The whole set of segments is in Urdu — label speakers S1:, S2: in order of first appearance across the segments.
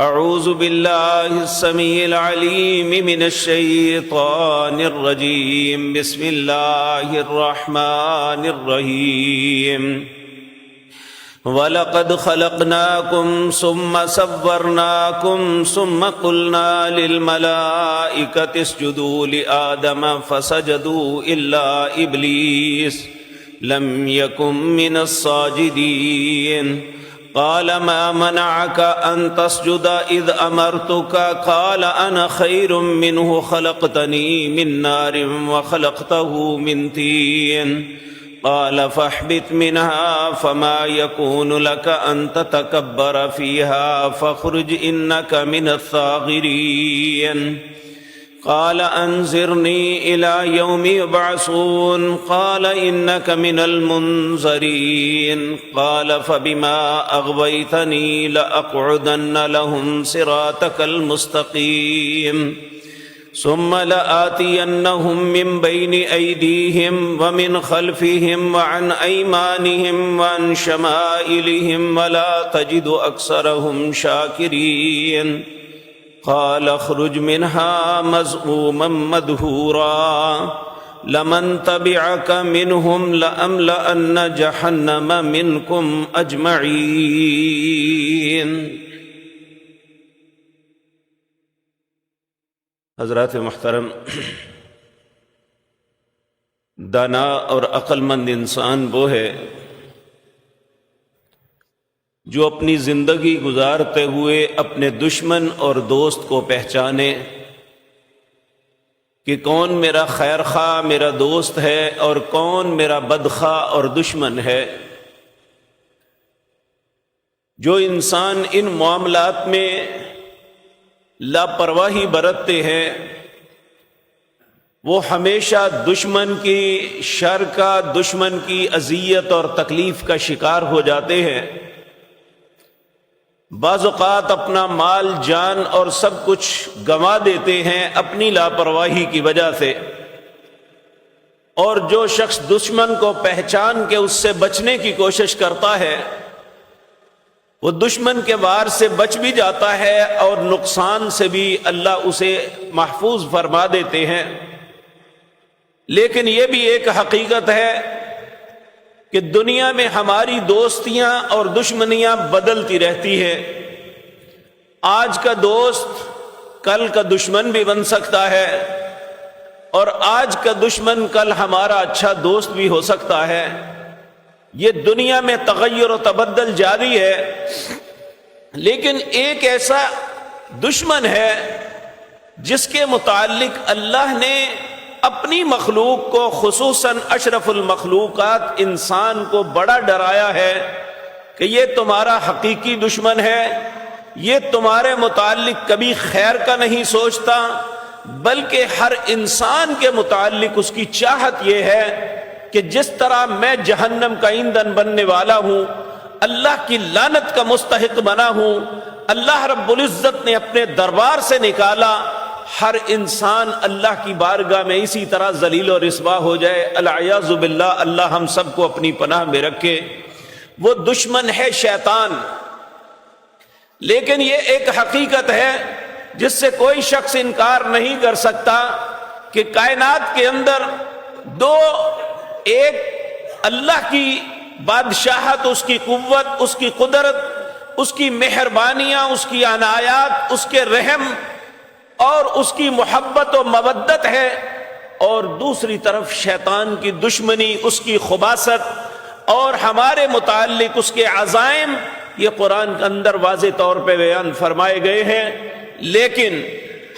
S1: اعوذ باللہ السمیع العلیم من الشیطان الرجیم بسم اللہ الرحمن الرحیم وَلَقَدْ خَلَقْنَاكُمْ ثُمَّ صَوَّرْنَاكُمْ ثُمَّ قُلْنَا لِلْمَلَائِكَةِ اسْجُدُوا لِآدَمَ فَسَجَدُوا إِلَّا إِبْلِيسَ لَمْ يَكُنْ مِنَ السَّاجِدِينَ قال ما منعك أن تسجد إذ أمرتك قال أنا خير منه خلقتني من نار وخلقته من طين قال فاهبط منها فما يكون لك أن تتكبر فيها فاخرج إنك من الصاغرين قال أنظرني إلى يوم يبعثون قال إنك من المنظرين قال فبما أغويتني لأقعدن لهم صراطك المستقيم ثم لآتينهم من بين أيديهم ومن خلفهم وعن أيمانهم وعن شمائلهم ولا تجد أكثرهم شاكرين قال اخرج منها مذءوما مدحورا لمن تبعك منهم لأملأن جهنم منكم أجمعين۔ حضرات محترم، دانا اور عقل مند انسان وہ ہے جو اپنی زندگی گزارتے ہوئے اپنے دشمن اور دوست کو پہچانے کہ کون میرا خیر خواہ میرا دوست ہے اور کون میرا بدخواہ اور دشمن ہے۔ جو انسان ان معاملات میں لاپرواہی برتتے ہیں وہ ہمیشہ دشمن کی شر کا، دشمن کی اذیت اور تکلیف کا شکار ہو جاتے ہیں۔ بعض اوقات اپنا مال جان اور سب کچھ گنوا دیتے ہیں اپنی لاپرواہی کی وجہ سے، اور جو شخص دشمن کو پہچان کے اس سے بچنے کی کوشش کرتا ہے وہ دشمن کے وار سے بچ بھی جاتا ہے اور نقصان سے بھی اللہ اسے محفوظ فرما دیتے ہیں۔ لیکن یہ بھی ایک حقیقت ہے کہ دنیا میں ہماری دوستیاں اور دشمنیاں بدلتی رہتی ہے۔ آج کا دوست کل کا دشمن بھی بن سکتا ہے، اور آج کا دشمن کل ہمارا اچھا دوست بھی ہو سکتا ہے۔ یہ دنیا میں تغیر و تبدل جاری ہے، لیکن ایک ایسا دشمن ہے جس کے متعلق اللہ نے اپنی مخلوق کو، خصوصاً اشرف المخلوقات انسان کو بڑا ڈرایا ہے کہ یہ تمہارا حقیقی دشمن ہے، یہ تمہارے متعلق کبھی خیر کا نہیں سوچتا، بلکہ ہر انسان کے متعلق اس کی چاہت یہ ہے کہ جس طرح میں جہنم کا ایندھن بننے والا ہوں، اللہ کی لعنت کا مستحق بنا ہوں، اللہ رب العزت نے اپنے دربار سے نکالا، ہر انسان اللہ کی بارگاہ میں اسی طرح ذلیل و رسوا ہو جائے۔ العیاذ باللہ، اللہ ہم سب کو اپنی پناہ میں رکھے۔ وہ دشمن ہے شیطان، لیکن یہ ایک حقیقت ہے جس سے کوئی شخص انکار نہیں کر سکتا کہ کائنات کے اندر دو، ایک اللہ کی بادشاہت، اس کی قوت، اس کی قدرت، اس کی مہربانیاں، اس کی عنایات، اس کے رحم اور اس کی محبت و مودت ہے، اور دوسری طرف شیطان کی دشمنی، اس کی خباثت اور ہمارے متعلق اس کے عزائم، یہ قرآن کے اندر واضح طور پہ بیان فرمائے گئے ہیں۔ لیکن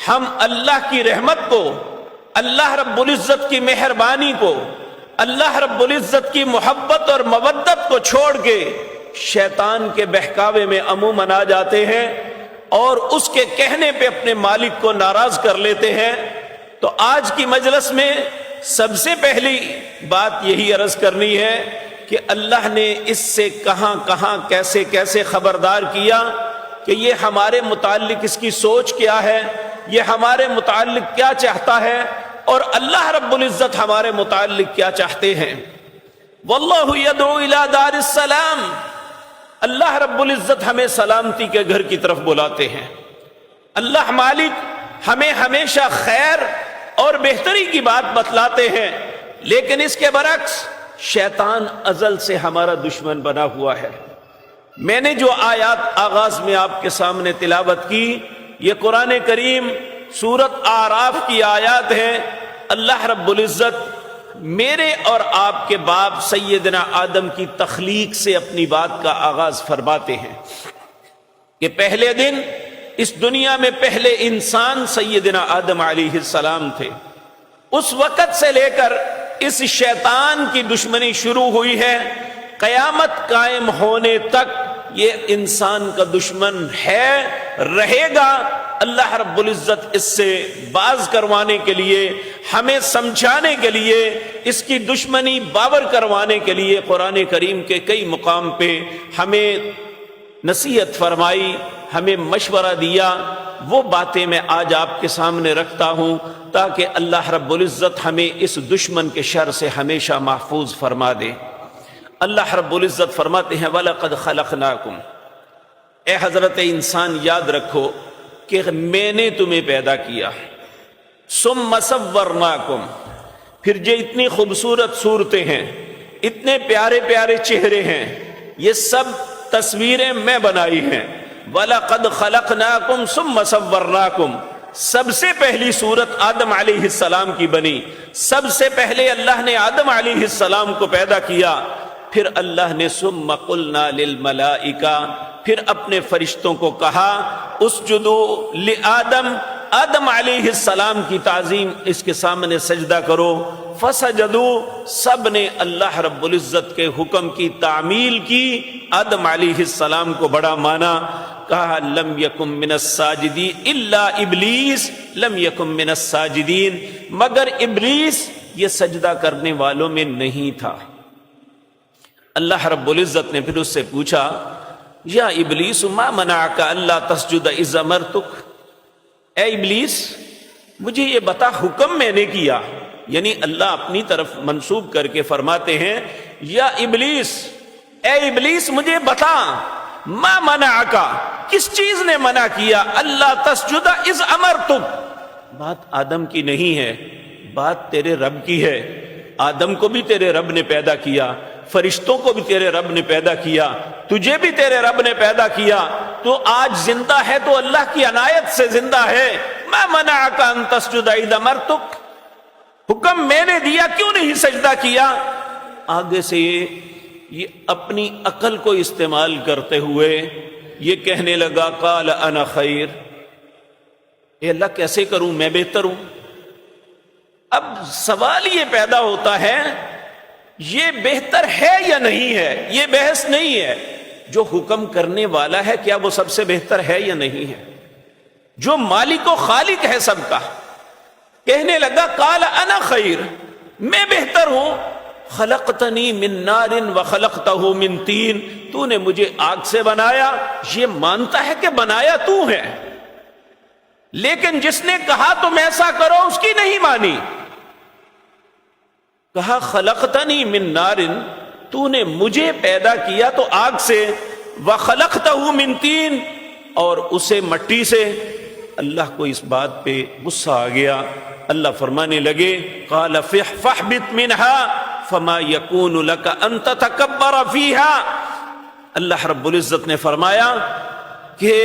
S1: ہم اللہ کی رحمت کو، اللہ رب العزت کی مہربانی کو، اللہ رب العزت کی محبت اور مودت کو چھوڑ کے شیطان کے بہکاوے میں عموماً آ جاتے ہیں اور اس کے کہنے پہ اپنے مالک کو ناراض کر لیتے ہیں۔ تو آج کی مجلس میں سب سے پہلی بات یہی عرض کرنی ہے کہ اللہ نے اس سے کہاں کہاں کیسے کیسے خبردار کیا کہ یہ ہمارے متعلق اس کی سوچ کیا ہے، یہ ہمارے متعلق کیا چاہتا ہے، اور اللہ رب العزت ہمارے متعلق کیا چاہتے ہیں۔ واللہ یدعو الی دار السلام، اللہ رب العزت ہمیں سلامتی کے گھر کی طرف بلاتے ہیں، اللہ مالک ہمیں ہمیشہ خیر اور بہتری کی بات بتلاتے ہیں، لیکن اس کے برعکس شیطان ازل سے ہمارا دشمن بنا ہوا ہے۔ میں نے جو آیات آغاز میں آپ کے سامنے تلاوت کی، یہ قرآن کریم سورت اعراف کی آیات ہیں۔ اللہ رب العزت میرے اور آپ کے باپ سیدنا آدم کی تخلیق سے اپنی بات کا آغاز فرماتے ہیں کہ پہلے دن اس دنیا میں پہلے انسان سیدنا آدم علیہ السلام تھے۔ اس وقت سے لے کر اس شیطان کی دشمنی شروع ہوئی ہے، قیامت قائم ہونے تک یہ انسان کا دشمن ہے، رہے گا۔ اللہ رب العزت اس سے باز کروانے کے لیے، ہمیں سمجھانے کے لیے، اس کی دشمنی باور کروانے کے لیے قرآن کریم کے کئی مقام پہ ہمیں نصیحت فرمائی، ہمیں مشورہ دیا۔ وہ باتیں میں آج آپ کے سامنے رکھتا ہوں تاکہ اللہ رب العزت ہمیں اس دشمن کے شر سے ہمیشہ محفوظ فرما دے۔ اللہ رب العزت فرماتے ہیں وَلَقَدْ خَلَقْنَاكُمْ، اے حضرت انسان یاد رکھو کہ میں نے تمہیں پیدا کیا، ثُمَّ صَوَّرْنَاكُمْ، پھر جو اتنی خوبصورت صورتیں ہیں، اتنے پیارے پیارے چہرے ہیں، یہ سب تصویریں میں بنائی ہیں۔ وَلَقَدْ خَلَقْنَاكُمْ ثُمَّ صَوَّرْنَاكُمْ، سب سے پہلی صورت آدم علیہ السلام کی بنی، سب سے پہلے اللہ نے آدم علیہ السلام کو پیدا کیا، پھر اللہ نے ثُمَّ قُلْنَا لِلْمَلَائِكَةِ، پھر اپنے فرشتوں کو کہا اسجدوا لآدم، آدم علیہ السلام کی تعظیم اس کے سامنے سجدہ کرو۔ فسجدوا، سب نے اللہ رب العزت کے حکم کی تعمیل کی، آدم علیہ السلام کو بڑا مانا، کہا لم یکن من الساجدین الا ابلیس لم یکن من الساجدین، مگر ابلیس یہ سجدہ کرنے والوں میں نہیں تھا۔ اللہ رب العزت نے پھر اس سے پوچھا یا ابلیس ما منعک الا تسجد اذ امرتک، اے ابلیس مجھے یہ بتا، حکم میں نے کیا، یعنی اللہ اپنی طرف منسوب کر کے فرماتے ہیں یا ابلیس، اے ابلیس مجھے بتا، ما منعک، کس چیز نے منع کیا، اللہ تسجد اذ امرتک، بات آدم کی نہیں ہے، بات تیرے رب کی ہے۔ آدم کو بھی تیرے رب نے پیدا کیا، فرشتوں کو بھی تیرے رب نے پیدا کیا، تجھے بھی تیرے رب نے پیدا کیا، تو آج زندہ ہے تو اللہ کی عنایت سے زندہ ہے۔ ما منعک ان تسجد اذ امرتک، حکم میں نے دیا کیوں نہیں سجدہ کیا؟ آگے سے یہ اپنی عقل کو استعمال کرتے ہوئے یہ کہنے لگا قال انا خیر، اے اللہ کیسے کروں، میں بہتر ہوں۔ اب سوال یہ پیدا ہوتا ہے یہ بہتر ہے یا نہیں ہے، یہ بحث نہیں ہے، جو حکم کرنے والا ہے کیا وہ سب سے بہتر ہے یا نہیں ہے، جو مالک و خالق ہے سب کا۔ کہنے لگا قال انا خیر، میں بہتر ہوں، خلقتنی من نار وخلقتہ من طین، تو نے مجھے آگ سے بنایا، یہ مانتا ہے کہ بنایا تو ہے، لیکن جس نے کہا تم ایسا کرو اس کی نہیں مانی۔ کہا خلقتنی من نار، تو نے مجھے پیدا کیا تو آگ سے، وخلقتہ من طین، اور اسے مٹی سے۔ اللہ کو اس بات پہ غصہ آ گیا، اللہ فرمانے لگے قال فاہبط منها فما يكون لك ان تتكبر فيها، اللہ رب العزت نے فرمایا کہ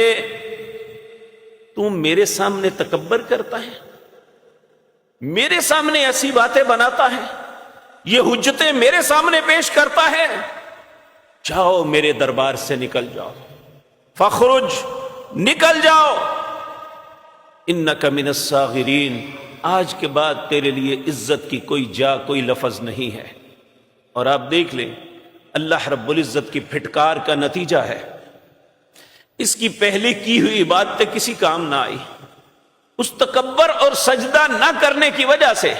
S1: تم میرے سامنے تکبر کرتا ہے، میرے سامنے ایسی باتیں بناتا ہے، یہ حجتیں میرے سامنے پیش کرتا ہے، جاؤ میرے دربار سے نکل جاؤ، فخرج، نکل جاؤ، انک من الصاغرین، آج کے بعد تیرے لیے عزت کی کوئی جا، کوئی لفظ نہیں ہے۔ اور آپ دیکھ لیں اللہ رب العزت کی پھٹکار کا نتیجہ ہے، اس کی پہلے کی ہوئی بات کسی کام نہ آئی، اس تکبر اور سجدہ نہ کرنے کی وجہ سے،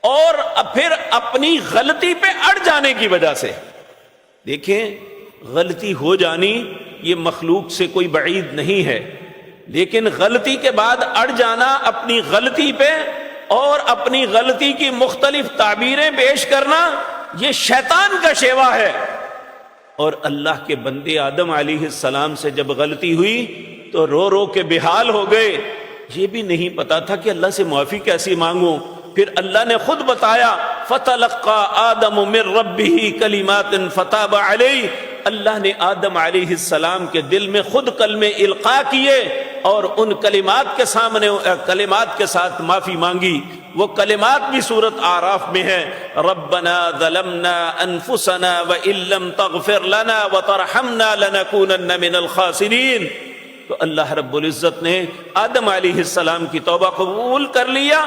S1: اور پھر اپنی غلطی پہ اڑ جانے کی وجہ سے۔ دیکھیں غلطی ہو جانی یہ مخلوق سے کوئی بعید نہیں ہے، لیکن غلطی کے بعد اڑ جانا اپنی غلطی پہ اور اپنی غلطی کی مختلف تعبیریں پیش کرنا، یہ شیطان کا شیوا ہے۔ اور اللہ کے بندے آدم علیہ السلام سے جب غلطی ہوئی تو رو رو کے بحال ہو گئے. یہ بھی نہیں پتا تھا کہ اللہ سے معافی کیسی مانگوں. پھر اللہ نے خود بتایا فَتَلَقَّى آدَمُ مِن رَبِّهِ كَلِمَاتٍ فَتَابَ عَلَيْهِ. اللہ نے آدم علیہ السلام کے دل میں خود کلمے القاء کیے اور ان کلمات کے ساتھ معافی مانگی. وہ کلمات بھی سورۃ اعراف میں ہے. ربنا ظلمنا انفسنا وان لم تغفر لنا وترحمنا لنكونن من الخاسرین. تو اللہ رب العزت نے آدم علیہ السلام کی توبہ قبول کر لیا.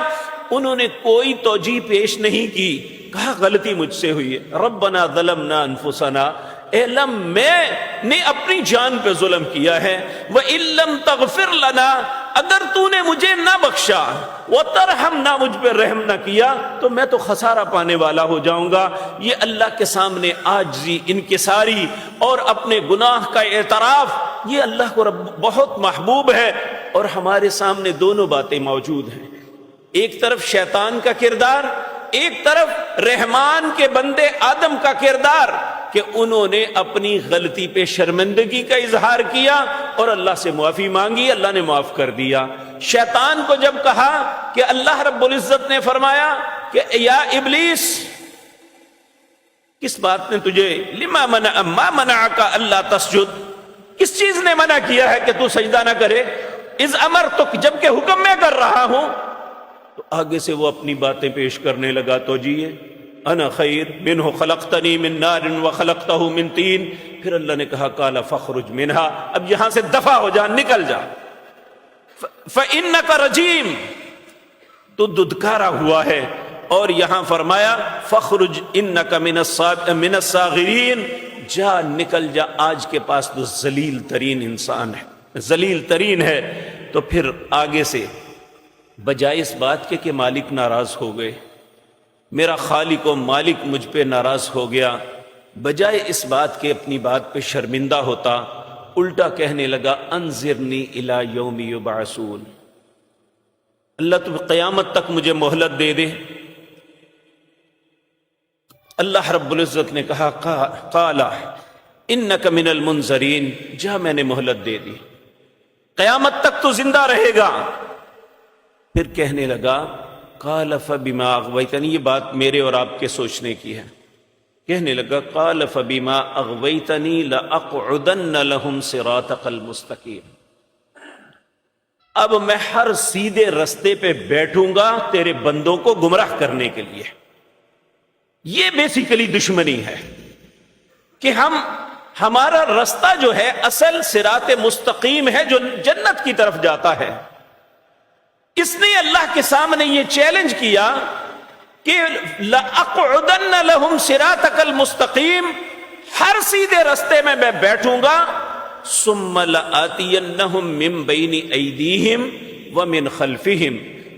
S1: انہوں نے کوئی توجیہ پیش نہیں کی، کہا غلطی مجھ سے ہوئی ہے. ربنا ظلمنا انفسنا، اے اللہ میں نے اپنی جان پہ ظلم کیا ہے. وَإِن لَّمْ تَغْفِرْ لَنَا، اگر تو نے مجھے نہ بخشا، وَتَرْحَمْنَا، مجھ پہ رحم نہ کیا، تو میں تو خسارہ پانے والا ہو جاؤں گا. یہ اللہ کے سامنے عاجزی، انکساری اور اپنے گناہ کا اعتراف، یہ اللہ کو بہت محبوب ہے. اور ہمارے سامنے دونوں باتیں موجود ہیں، ایک طرف شیطان کا کردار، ایک طرف رحمان کے بندے آدم کا کردار، کہ انہوں نے اپنی غلطی پہ شرمندگی کا اظہار کیا اور اللہ سے معافی مانگی، اللہ نے معاف کر دیا. شیطان کو جب کہا کہ اللہ رب العزت نے فرمایا کہ یا ابلیس، کس بات نے تجھے ما منعک الا تسجد، کس چیز نے منع کیا ہے کہ تو سجدہ نہ کرے؟ اذ امرتک، جب کہ حکم میں کر رہا ہوں. تو آگے سے وہ اپنی باتیں پیش کرنے لگا. تو جی انا خیر منہ خلقتنی من نار وخلقتہ من طین. پھر اللہ نے کہا قال فاخرج منہا، اب یہاں سے دفع ہو جا، نکل جا. فإنک رجیم، تو ددکارا ہوا ہے. اور یہاں فرمایا فاخرج انک من الصاغرین، جا نکل جا، آج کے پاس تو ذلیل ترین انسان ہے، ذلیل ترین ہے. تو پھر آگے سے بجائے اس بات کے کہ مالک ناراض ہو گئے، میرا خالق و مالک مجھ پہ ناراض ہو گیا، بجائے اس بات کے اپنی بات پہ شرمندہ ہوتا، الٹا کہنے لگا انظرنی الی یوم یبعثون، اللہ تو قیامت تک مجھے مہلت دے دے. اللہ رب العزت نے کہا قال انک من المنظرین، جا میں نے مہلت دے دی، قیامت تک تو زندہ رہے گا. پھر کہنے لگا قال فبما اغویتنی، یہ بات میرے اور آپ کے سوچنے کی ہے. کہنے لگا قال فبما اغویتنی لاقعدن لهم صراطک المستقیم، اب میں ہر سیدھے رستے پہ بیٹھوں گا تیرے بندوں کو گمراہ کرنے کے لیے. یہ بیسیکلی دشمنی ہے کہ ہمارا رستہ جو ہے اصل صراط مستقیم ہے جو جنت کی طرف جاتا ہے. اس نے اللہ کے سامنے یہ چیلنج کیا کہ لَأَقْعُدَنَّ لَهُمْ صِرَاطَكَ الْمُسْتَقِيمَ، ہر سیدھے رستے میں بیٹھوں گا. ثُمَّ لَآتِيَنَّهُمْ مِنْ بَيْنِ أَيْدِيهِمْ وَمِنْ خَلْفِهِمْ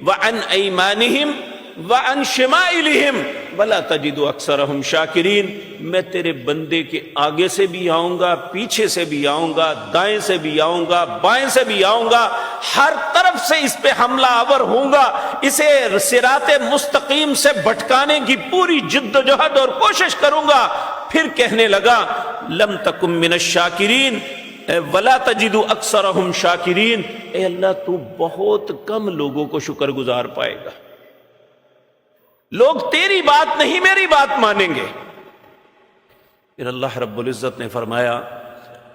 S1: وَعَنْ أَيْمَانِهِمْ وَعَنْ شِمَائِلِهِمْ وَلَا تَجِدُ أَكْثَرَهُمْ شَاكِرِينَ. میں تیرے بندے کے آگے سے بھی آؤں گا، پیچھے سے بھی آؤں گا، دائیں سے بھی آؤں گا، بائیں سے بھی آؤں گا، ہر طرف سے اس پہ حملہ آور ہوں گا، اسے صراط مستقیم سے بھٹکانے کی پوری جد و جہد اور کوشش کروں گا. پھر کہنے لگا لم تکن من الشاکرین ولا تجد اکثرهم شاکرین، اے اللہ تو بہت کم لوگوں کو شکر گزار پائے گا، لوگ تیری بات نہیں میری بات مانیں گے. پھر اللہ رب العزت نے فرمایا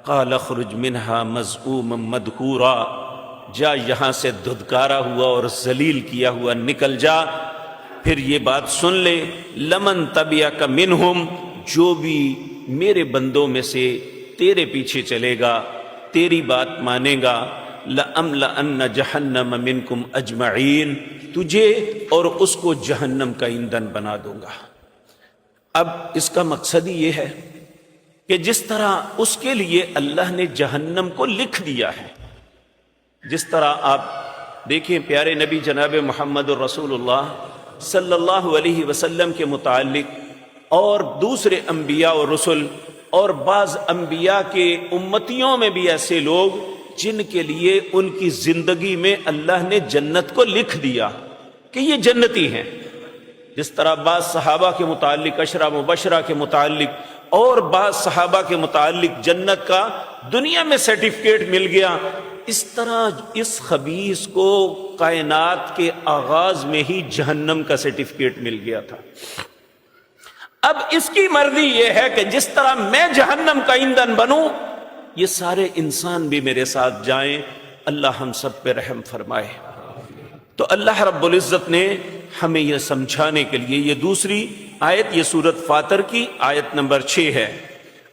S1: قال اخرج منها مذءوما مدحورا، جا یہاں سے دھدکارا ہوا اور ذلیل کیا ہوا نکل جا. پھر یہ بات سن لے لمن تبعک منہم، جو بھی میرے بندوں میں سے تیرے پیچھے چلے گا، تیری بات مانے گا، لَأَمْلَأَنَّ جَهَنَّمَ مِنْكُمْ أَجْمَعِينَ، تجھے اور اس کو جہنم کا ایندھن بنا دوں گا. اب اس کا مقصد ہی یہ ہے کہ جس طرح اس کے لیے اللہ نے جہنم کو لکھ دیا ہے، جس طرح آپ دیکھیں پیارے نبی جناب محمد الرسول اللہ صلی اللہ علیہ وسلم کے متعلق اور دوسرے انبیاء اور رسل اور بعض انبیاء کے امتیوں میں بھی ایسے لوگ جن کے لیے ان کی زندگی میں اللہ نے جنت کو لکھ دیا کہ یہ جنتی ہیں. جس طرح بعض صحابہ کے متعلق، عشرہ مبشرہ کے متعلق اور بعض صحابہ کے متعلق جنت کا دنیا میں سرٹیفکیٹ مل گیا. اس طرح اس خبیث کو کائنات کے آغاز میں ہی جہنم کا سرٹیفکیٹ مل گیا تھا. اب اس کی مرضی یہ ہے کہ جس طرح میں جہنم کا ایندھن بنوں، یہ سارے انسان بھی میرے ساتھ جائیں. اللہ ہم سب پہ رحم فرمائے. تو اللہ رب العزت نے ہمیں یہ سمجھانے کے لیے یہ دوسری آیت، یہ سورۃ فاطر کی آیت نمبر 6 ہے.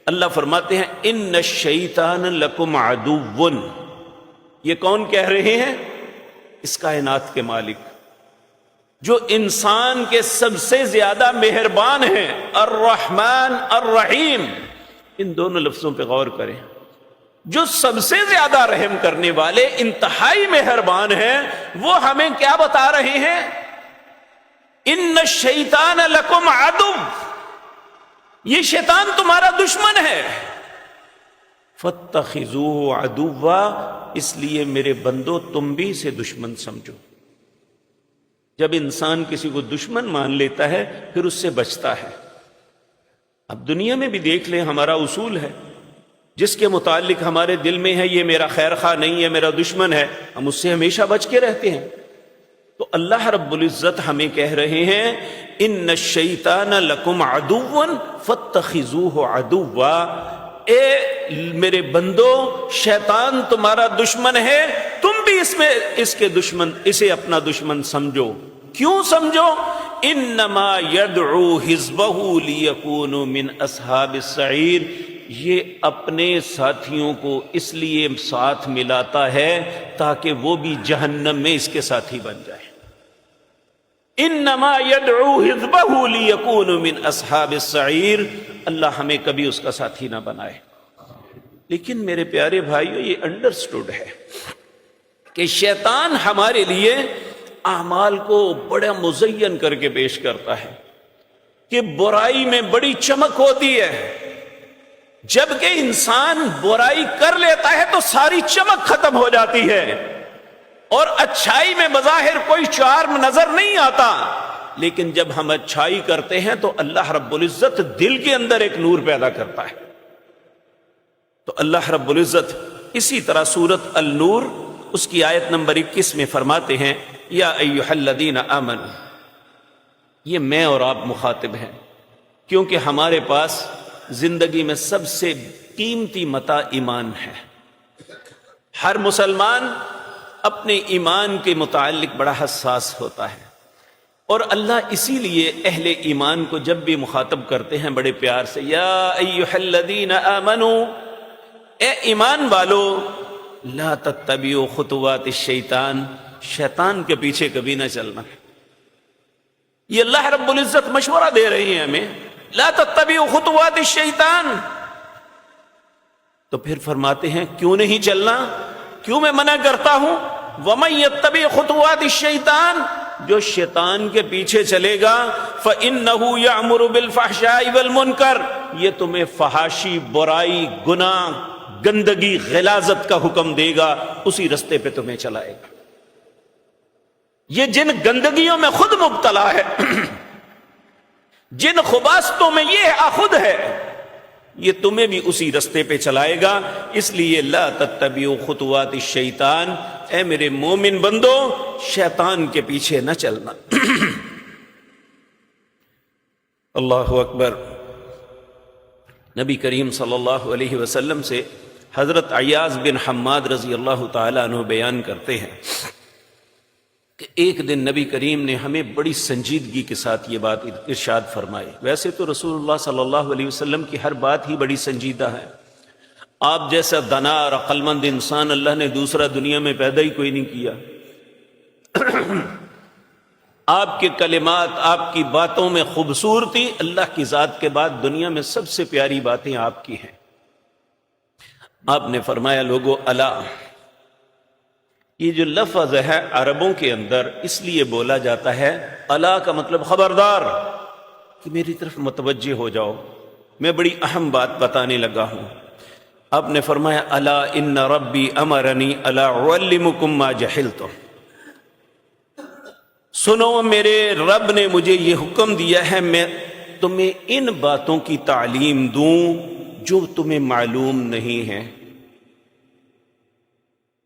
S1: اللہ فرماتے ہیں ان الشیطان لکم عدو. یہ کون کہہ رہے ہیں؟ اس کائنات کے مالک، جو انسان کے سب سے زیادہ مہربان ہیں، الرحمن الرحیم. ان دونوں لفظوں پہ غور کریں. جو سب سے زیادہ رحم کرنے والے، انتہائی مہربان ہیں، وہ ہمیں کیا بتا رہے ہیں؟ ان الشیطان لکم عدو. یہ شیطان تمہارا دشمن ہے. فاتخذوہ عدوا، اس لیے میرے بندو تم بھی اسے دشمن سمجھو. جب انسان کسی کو دشمن مان لیتا ہے پھر اس سے بچتا ہے. اب دنیا میں بھی دیکھ لیں، ہمارا اصول ہے جس کے متعلق ہمارے دل میں ہے یہ میرا خیر خواہ نہیں ہے، میرا دشمن ہے، ہم اس سے ہمیشہ بچ کے رہتے ہیں. تو اللہ رب العزت ہمیں کہہ رہے ہیں ان الشیطان لکم عدو فاتخذوہ عدوا. اے میرے بندو، شیطان تمہارا دشمن ہے، تم بھی اسے اپنا دشمن سمجھو. کیوں سمجھو؟ انما یدعو حزبہ لیکونوا من اصحاب السعیر. یہ اپنے ساتھیوں کو اس لیے ساتھ ملاتا ہے تاکہ وہ بھی جہنم میں اس کے ساتھی بن جائے. انما یدعو حزبہ لیکونوا من اصحاب السعیر. اللہ ہمیں کبھی اس کا ساتھی نہ بنائے. لیکن میرے پیارے بھائیو، یہ انڈرسٹوڈ ہے کہ شیطان ہمارے لیے اعمال کو بڑا مزین کر کے پیش کرتا ہے کہ برائی میں بڑی چمک ہوتی ہے. جبکہ انسان برائی کر لیتا ہے تو ساری چمک ختم ہو جاتی ہے، اور اچھائی میں بظاہر کوئی چارم نظر نہیں آتا. لیکن جب ہم اچھائی کرتے ہیں تو اللہ رب العزت دل کے اندر ایک نور پیدا کرتا ہے. تو اللہ رب العزت اسی طرح سورۃ النور اس کی آیت نمبر 21 میں فرماتے ہیں یا ایھا الذین آمنوا. یہ میں اور آپ مخاطب ہیں، کیونکہ ہمارے پاس زندگی میں سب سے قیمتی متاع ایمان ہے. ہر مسلمان اپنے ایمان کے متعلق بڑا حساس ہوتا ہے، اور اللہ اسی لیے اہل ایمان کو جب بھی مخاطب کرتے ہیں بڑے پیار سے یا ایھا الذین آمنوا، اے ایمان والو، لا تتبعوا خطوات الشیطان، شیطان کے پیچھے کبھی نہ چلنا. یہ اللہ رب العزت مشورہ دے رہی ہیں ہمیں، لا تتبعوا خطوات الشیطان. تو پھر فرماتے ہیں کیوں نہیں چلنا، کیوں میں منع کرتا ہوں؟ وَمَن يَتَّبِعْ خُطُوَاتِ الشَّيْطَانِ، جو شیطان کے پیچھے چلے گا فَإِنَّهُ يَأْمُرُ بِالْفَحْشَاءِ وَالْمُنکَرِ، یہ تمہیں فحاشی، برائی، گناہ، گندگی، غلاظت کا حکم دے گا، اسی رستے پہ تمہیں چلائے گا. یہ جن گندگیوں میں خود مبتلا ہے، جن خباثتوں میں یہ خود ہے، یہ تمہیں بھی اسی رستے پہ چلائے گا. اس لیے لا تتبعوا خطوات الشیطان، اے میرے مومن بندو، شیطان کے پیچھے نہ چلنا. اللہ اکبر. نبی کریم صلی اللہ علیہ وسلم سے حضرت عیاض بن حماد رضی اللہ تعالیٰ عنہ بیان کرتے ہیں کہ ایک دن نبی کریم نے ہمیں بڑی سنجیدگی کے ساتھ یہ بات ارشاد فرمائی. ویسے تو رسول اللہ صلی اللہ علیہ وسلم کی ہر بات ہی بڑی سنجیدہ ہے. آپ جیسا دانا اور عقل مند انسان اللہ نے دوسرا دنیا میں پیدا ہی کوئی نہیں کیا. آپ کے کلمات، آپ کی باتوں میں خوبصورتی، اللہ کی ذات کے بعد دنیا میں سب سے پیاری باتیں آپ کی ہیں. آپ نے فرمایا لوگو الا، یہ جو لفظ ہے عربوں کے اندر اس لیے بولا جاتا ہے، الا کا مطلب خبردار، کہ میری طرف متوجہ ہو جاؤ، میں بڑی اہم بات بتانے لگا ہوں. آپ نے فرمایا الا ان ربی امرنی الا اعلمکم ما جہلتم، سنو میرے رب نے مجھے یہ حکم دیا ہے، میں تمہیں ان باتوں کی تعلیم دوں جو تمہیں معلوم نہیں ہے؟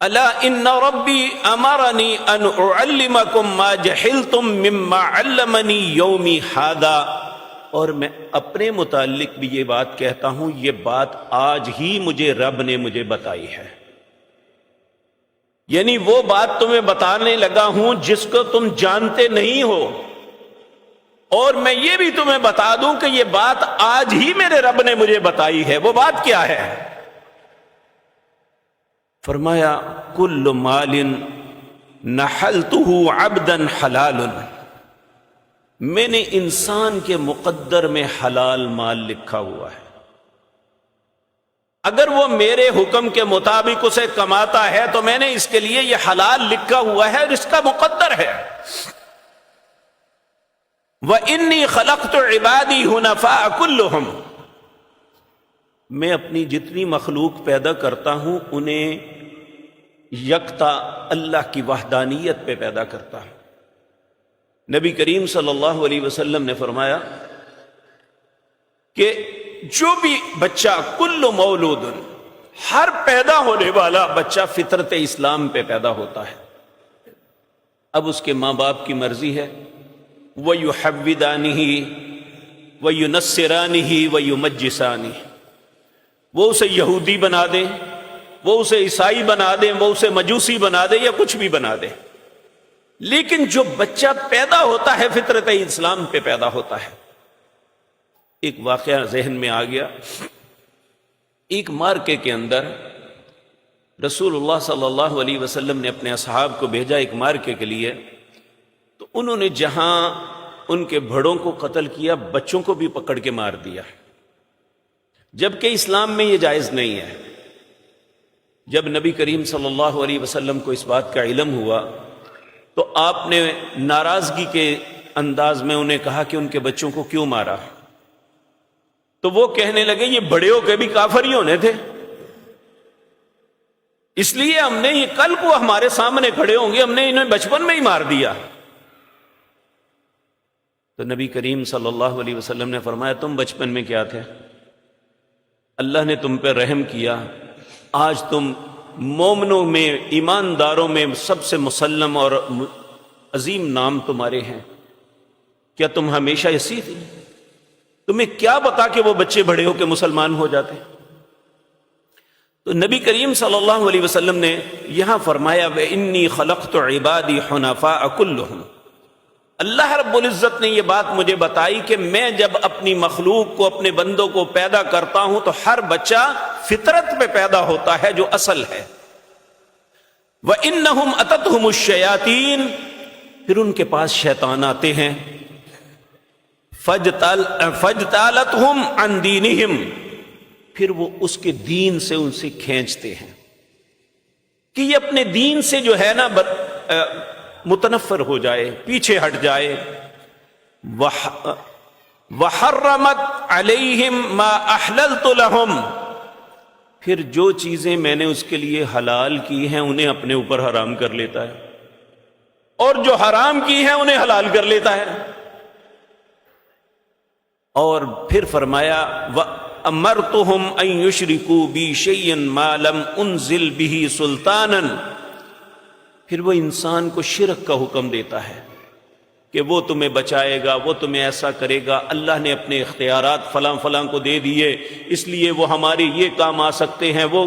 S1: الا ان ربی امرنی ان اعلمکم ما جہلتم مما علمنی یومی ھذا، اور میں اپنے متعلق بھی یہ بات کہتا ہوں، یہ بات آج ہی رب نے مجھے بتائی ہے، یعنی وہ بات تمہیں بتانے لگا ہوں جس کو تم جانتے نہیں ہو، اور میں یہ بھی تمہیں بتا دوں کہ یہ بات آج ہی میرے رب نے مجھے بتائی ہے۔ وہ بات کیا ہے؟ فرمایا کل مال نحلتہ عبدا حلال، میں نے انسان کے مقدر میں حلال مال لکھا ہوا ہے، اگر وہ میرے حکم کے مطابق اسے کماتا ہے تو میں نے اس کے لیے یہ حلال لکھا ہوا ہے اور اس کا مقدر ہے۔ وَإِنِّي خَلَقْتُ عِبَادِي حُنَفَاءَ كُلُّهُمْ، میں اپنی جتنی مخلوق پیدا کرتا ہوں انہیں یکتا اللہ کی وحدانیت پہ پیدا کرتا ہوں۔ نبی کریم صلی اللہ علیہ وسلم نے فرمایا کہ جو بھی بچہ، کل مولود، ہر پیدا ہونے والا بچہ فطرت اسلام پہ پیدا ہوتا ہے، اب اس کے ماں باپ کی مرضی ہے، وَيُحَوِّدَانِهِ وَيُنَصِّرَانِهِ وَيُمَجِّسَانِهِ، وہ اسے یہودی بنا دیں، وہ اسے عیسائی بنا دیں، وہ اسے مجوسی بنا دیں، یا کچھ بھی بنا دیں، لیکن جو بچہ پیدا ہوتا ہے فطرت اسلام پہ پیدا ہوتا ہے۔ ایک واقعہ ذہن میں آ گیا، ایک مارکے کے اندر رسول اللہ صلی اللہ علیہ وسلم نے اپنے اصحاب کو بھیجا ایک مارکے کے لیے، تو انہوں نے جہاں ان کے بھڑوں کو قتل کیا، بچوں کو بھی پکڑ کے مار دیا، جبکہ اسلام میں یہ جائز نہیں ہے۔ جب نبی کریم صلی اللہ علیہ وسلم کو اس بات کا علم ہوا تو آپ نے ناراضگی کے انداز میں انہیں کہا کہ ان کے بچوں کو کیوں مارا؟ تو وہ کہنے لگے یہ بڑے ہو کے بھی کافر ہی ہونے تھے، اس لیے ہم نے یہ کل کو ہمارے سامنے کھڑے ہوں گے، ہم نے انہیں بچپن میں ہی مار دیا۔ تو نبی کریم صلی اللہ علیہ وسلم نے فرمایا تم بچپن میں کیا تھے؟ اللہ نے تم پہ رحم کیا، آج تم مومنوں میں، ایمانداروں میں سب سے مسلم اور عظیم نام تمہارے ہیں، کیا تم ہمیشہ ایسی تھی؟ تمہیں کیا بتا کہ وہ بچے بڑے ہو کے مسلمان ہو جاتے؟ تو نبی کریم صلی اللہ علیہ وسلم نے یہاں فرمایا وَإِنِّي خَلَقْتُ عِبَادِي حُنَفَاءَ كُلُّهُمْ، اللہ رب العزت نے یہ بات مجھے بتائی کہ میں جب اپنی مخلوق کو، اپنے بندوں کو پیدا کرتا ہوں تو ہر بچہ فطرت پہ پیدا ہوتا ہے جو اصل ہے۔ وَإِنَّهُمْ أَتَتْهُمُ الشَّيَاطِينُ، پھر ان کے پاس شیطان آتے ہیں، فَاجْتَالَتْهُمْ عَنْ دِينِهِمْ، پھر وہ اس کے دین سے ان سے کھینچتے ہیں کہ یہ اپنے دین سے جو ہے نا متنفر ہو جائے، پیچھے ہٹ جائے۔ وَحَرَّمَتْ عَلَيْهِمْ مَا أَحْلَلْتُ لَهُمْ، پھر جو چیزیں میں نے اس کے لیے حلال کی ہیں انہیں اپنے اوپر حرام کر لیتا ہے، اور جو حرام کی ہیں انہیں حلال کر لیتا ہے۔ اور پھر فرمایا وَأَمَرْتُهُمْ أَن يُشْرِكُوا بِي شَيْئًا مَا لَمْ أُنزِلْ بِهِ سُلْطَانًا، پھر وہ انسان کو شرک کا حکم دیتا ہے کہ وہ تمہیں بچائے گا، وہ تمہیں ایسا کرے گا، اللہ نے اپنے اختیارات فلاں فلاں کو دے دیے اس لیے وہ ہمارے یہ کام آ سکتے ہیں۔ وہ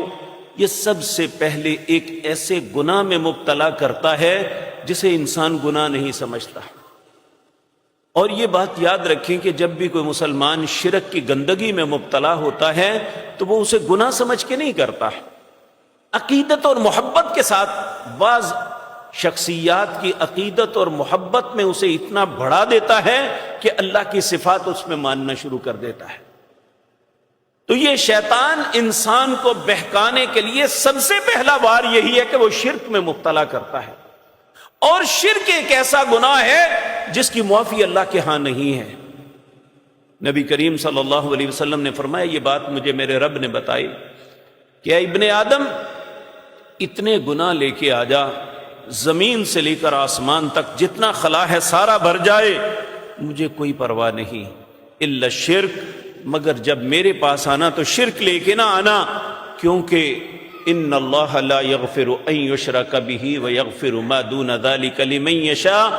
S1: یہ سب سے پہلے ایک ایسے گناہ میں مبتلا کرتا ہے جسے انسان گناہ نہیں سمجھتا۔ اور یہ بات یاد رکھیں کہ جب بھی کوئی مسلمان شرک کی گندگی میں مبتلا ہوتا ہے تو وہ اسے گناہ سمجھ کے نہیں کرتا، عقیدت اور محبت کے ساتھ۔ بعض شخصیات کی عقیدت اور محبت میں اسے اتنا بڑھا دیتا ہے کہ اللہ کی صفات اس میں ماننا شروع کر دیتا ہے۔ تو یہ شیطان انسان کو بہکانے کے لیے سب سے پہلا وار یہی ہے کہ وہ شرک میں مبتلا کرتا ہے، اور شرک ایک ایسا گناہ ہے جس کی معافی اللہ کے ہاں نہیں ہے۔ نبی کریم صلی اللہ علیہ وسلم نے فرمایا یہ بات مجھے میرے رب نے بتائی کہ اے ابن آدم، اتنے گناہ لے کے آ جا، زمین سے لے کر آسمان تک جتنا خلا ہے سارا بھر جائے، مجھے کوئی پرواہ نہیں، الا الشرک، مگر جب میرے پاس آنا تو شرک لے کے نہ آنا، کیونکہ ان اللہ لا یغفر ان یشرک بہ ویغفر ما دون ذلک لمن یشاء،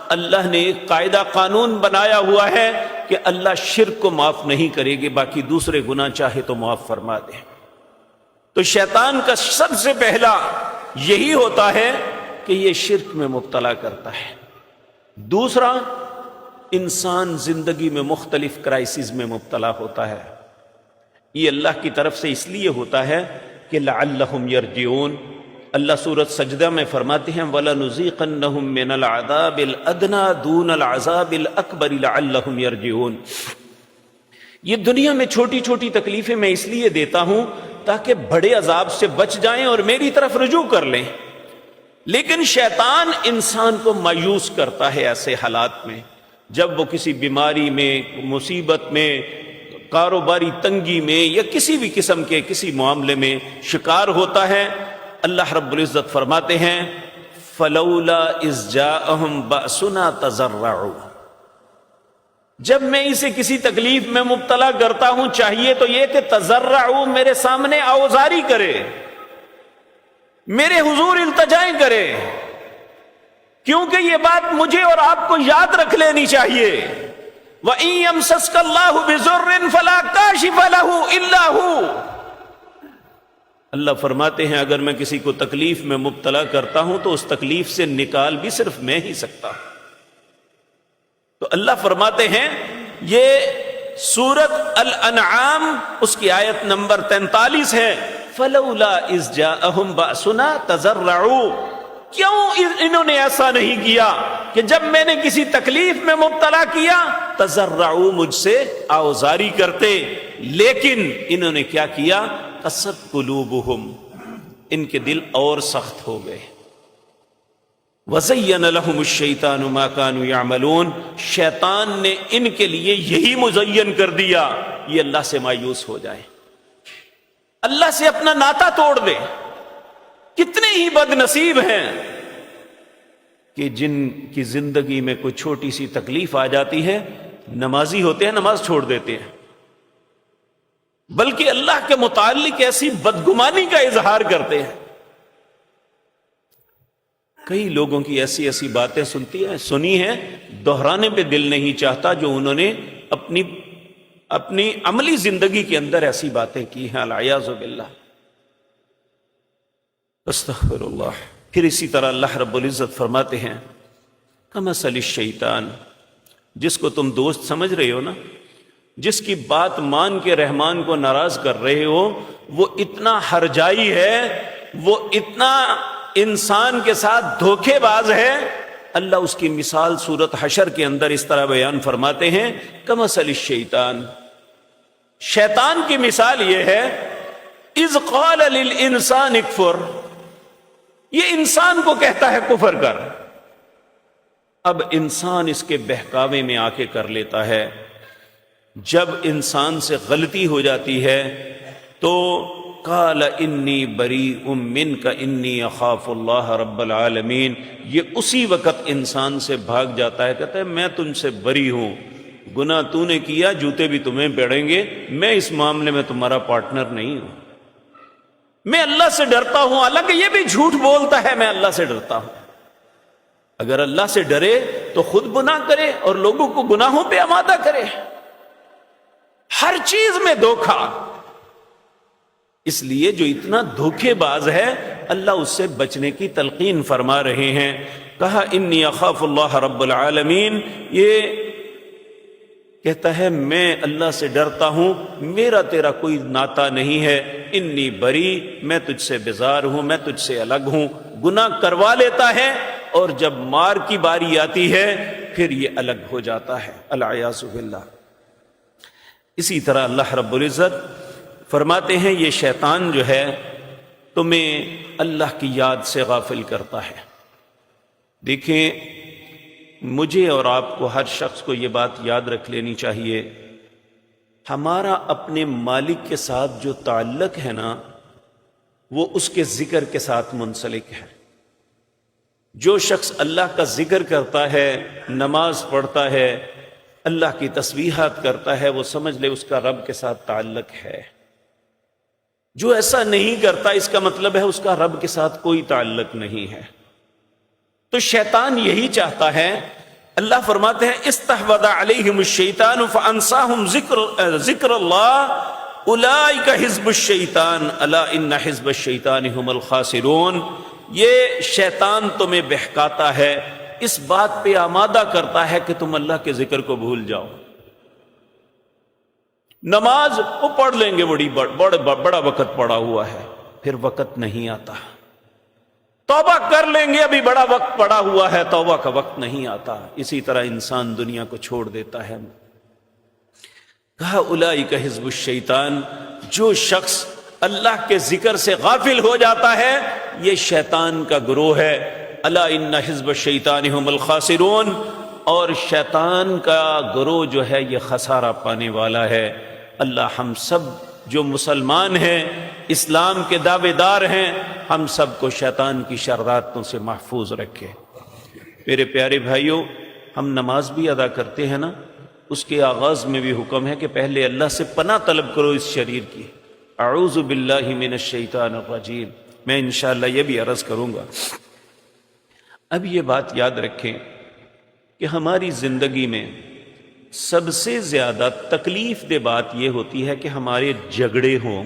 S1: اللہ نے ایک قاعدہ قانون بنایا ہوا ہے کہ اللہ شرک کو معاف نہیں کرے گی، باقی دوسرے گناہ چاہے تو معاف فرما دے۔ تو شیطان کا سب سے پہلا یہی ہوتا ہے کہ یہ شرک میں مبتلا کرتا ہے۔ دوسرا، انسان زندگی میں مختلف کرائسس میں مبتلا ہوتا ہے، یہ اللہ کی طرف سے اس لیے ہوتا ہے کہ لعلہم یرجعون۔ اللہ سورۃ سجدہ میں فرماتے ہیں وَلَنُذِيقَنَّهُم مِّنَ الْعَذَابِ الْأَدْنَىٰ دُونَ الْعَذَابِ الْأَكْبَرِ لَعَلَّهُمْ يَرْجِعُونَ۔ یہ دنیا میں چھوٹی چھوٹی تکلیفیں میں اس لیے دیتا ہوں تاکہ بڑے عذاب سے بچ جائیں اور میری طرف رجوع کر لیں، لیکن شیطان انسان کو مایوس کرتا ہے ایسے حالات میں، جب وہ کسی بیماری میں، مصیبت میں، کاروباری تنگی میں یا کسی بھی قسم کے کسی معاملے میں شکار ہوتا ہے۔ اللہ رب العزت فرماتے ہیں فَلَوْلَا إِذْ جَاءَهُمْ بَأْسُنَا تَضَرَّعُوا، جب میں اسے کسی تکلیف میں مبتلا کرتا ہوں چاہیے تو یہ کہ تضرعوا، میرے سامنے آوزاری کرے، میرے حضور التجائیں کرے، کیونکہ یہ بات مجھے اور آپ کو یاد رکھ لینی چاہیے۔ وَإِن يَمْسَسْكَ اللَّهُ بِضُرٍّ فَلَا كَاشِفَ لَهُ إِلَّا هُوَ، اللہ فرماتے ہیں اگر میں کسی کو تکلیف میں مبتلا کرتا ہوں تو اس تکلیف سے نکال بھی صرف میں ہی سکتا ہوں۔ تو اللہ فرماتے ہیں، یہ سورۃ الانعام اس کی آیت نمبر 43 ہے، فَلَوْلَا إِذْ جَاءَهُمْ بَأْسُنَا تَضَرَّعُوا، کیوں انہوں نے ایسا نہیں کیا کہ جب میں نے کسی تکلیف میں مبتلا کیا تضرعوا، مجھ سے آوزاری کرتے، لیکن انہوں نے کیا کیا؟ قست قلوبہم، ان کے دل اور سخت ہو گئے۔ وَزَيَّنَ لَهُمُ الشَّيْطَانُ مَا كَانُوا يَعْمَلُونَ، شیطان نے ان کے لیے یہی مزین کر دیا، یہ اللہ سے مایوس ہو جائے، اللہ سے اپنا ناتا توڑ دے۔ کتنے ہی بد نصیب ہیں کہ جن کی زندگی میں کوئی چھوٹی سی تکلیف آ جاتی ہے، نمازی ہوتے ہیں نماز چھوڑ دیتے ہیں، بلکہ اللہ کے متعلق ایسی بدگمانی کا اظہار کرتے ہیں۔ کئی لوگوں کی ایسی ایسی باتیں سنی ہیں، دہرانے پہ دل نہیں چاہتا، جو انہوں نے اپنی عملی زندگی کے اندر ایسی باتیں کی ہیں، العیاذ باللہ، استغفر اللہ۔ پھر اسی طرح اللہ رب العزت فرماتے ہیں کمثل الشیطان، جس کو تم دوست سمجھ رہے ہو نا، جس کی بات مان کے رحمان کو ناراض کر رہے ہو، وہ اتنا ہرجائی ہے، وہ اتنا انسان کے ساتھ دھوکے باز ہے۔ اللہ اس کی مثال سورۃ حشر کے اندر اس طرح بیان فرماتے ہیں کمثل الشیطان، شیطان کی مثال یہ ہے اذ قال للانسان اکفر، یہ انسان کو کہتا ہے کفر کر، اب انسان اس کے بہکاوے میں آ کے کر لیتا ہے۔ جب انسان سے غلطی ہو جاتی ہے تو قال انی بریء منک انی اخاف اللہ رب العالمین، یہ اسی وقت انسان سے بھاگ جاتا ہے، کہتا ہے میں تم سے بری ہوں، گناہ تو نے کیا، جوتے بھی تمہیں پڑیں گے، میں اس معاملے میں تمہارا پارٹنر نہیں ہوں، میں اللہ سے ڈرتا ہوں، حالانکہ یہ بھی جھوٹ بولتا ہے میں اللہ سے ڈرتا ہوں۔ اگر اللہ سے ڈرے تو خود گناہ کرے اور لوگوں کو گناہوں پہ آمادہ کرے، ہر چیز میں دھوکا۔ اس لیے جو اتنا دھوکے باز ہے اللہ اس سے بچنے کی تلقین فرما رہے ہیں۔ کہا انی اخاف اللہ رب العالمین، یہ کہتا ہے میں اللہ سے ڈرتا ہوں، میرا تیرا کوئی ناتا نہیں ہے، انی بری، میں تجھ سے بیزار ہوں، میں تجھ سے الگ ہوں۔ گناہ کروا لیتا ہے اور جب مار کی باری آتی ہے پھر یہ الگ ہو جاتا ہے، العیاذ باللہ۔ اسی طرح اللہ رب العزت فرماتے ہیں یہ شیطان جو ہے تمہیں اللہ کی یاد سے غافل کرتا ہے۔ دیکھیں، مجھے اور آپ کو، ہر شخص کو یہ بات یاد رکھ لینی چاہیے، ہمارا اپنے مالک کے ساتھ جو تعلق ہے نا، وہ اس کے ذکر کے ساتھ منسلک ہے۔ جو شخص اللہ کا ذکر کرتا ہے، نماز پڑھتا ہے، اللہ کی تسبیحات کرتا ہے وہ سمجھ لے اس کا رب کے ساتھ تعلق ہے. جو ایسا نہیں کرتا اس کا مطلب ہے اس کا رب کے ساتھ کوئی تعلق نہیں ہے. تو شیطان یہی چاہتا ہے. اللہ فرماتے ہیں استحوذ علیہم الشیطان فانساہم ذکر اللہ اولئک حزب الشیطان الا ان حزب الشیطان هم الخاسرون. یہ شیطان تمہیں بہکاتا ہے، اس بات پہ آمادہ کرتا ہے کہ تم اللہ کے ذکر کو بھول جاؤ. نماز وہ پڑھ لیں گے، بڑا وقت پڑا ہوا ہے، پھر وقت نہیں آتا. توبہ کر لیں گے، ابھی بڑا وقت پڑا ہوا ہے، توبہ کا وقت نہیں آتا. اسی طرح انسان دنیا کو چھوڑ دیتا ہے. کہا اولئک حزب الشیطان، جو شخص اللہ کے ذکر سے غافل ہو جاتا ہے یہ شیطان کا گروہ ہے. الا ان حزب الشیطان هم الخاسرون. اور شیطان کا گروہ جو ہے یہ خسارہ پانے والا ہے. اللہ ہم سب جو مسلمان ہیں، اسلام کے دعوے دار ہیں، ہم سب کو شیطان کی شرارتوں سے محفوظ رکھے. میرے پیارے بھائیوں، ہم نماز بھی ادا کرتے ہیں نا، اس کے آغاز میں بھی حکم ہے کہ پہلے اللہ سے پناہ طلب کرو اس شریر کی. اعوذ باللہ من الشیطان الرجیم. میں انشاءاللہ یہ بھی عرض کروں گا. اب یہ بات یاد رکھیں کہ ہماری زندگی میں سب سے زیادہ تکلیف دہ بات یہ ہوتی ہے کہ ہمارے جھگڑے ہوں